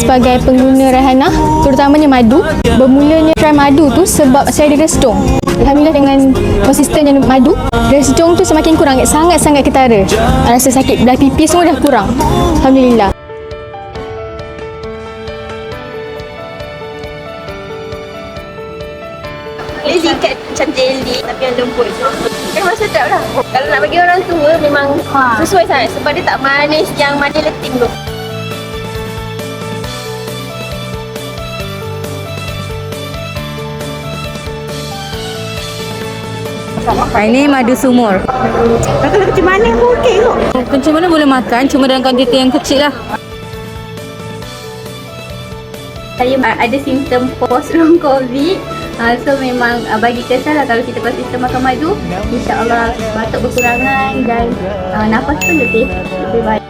sebagai pengguna Raihana, terutamanya madu. Bermulanya try madu tu sebab saya ada resdung. Alhamdulillah dengan konsistennya madu, resdung tu semakin kurang, sangat-sangat ketara. Rasa sakit belah pipi semua dah kurang. Alhamdulillah. Jelly kat macam jelly tapi yang lembut. Memang sedap lah. Kalau nak bagi orang tua memang sesuai sangat sebab dia tak manis yang manis leting tu. Ini madu sumur. Kalau kecil manis pun okey tu. Kencing mana boleh makan, cuma dalam kuantiti yang kecil lah. Saya ada simptom post long COVID. So memang bagi kesan lah kalau kita konsisten makan madu, insya-Allah batuk berkurangan dan nafas pun lebih baik.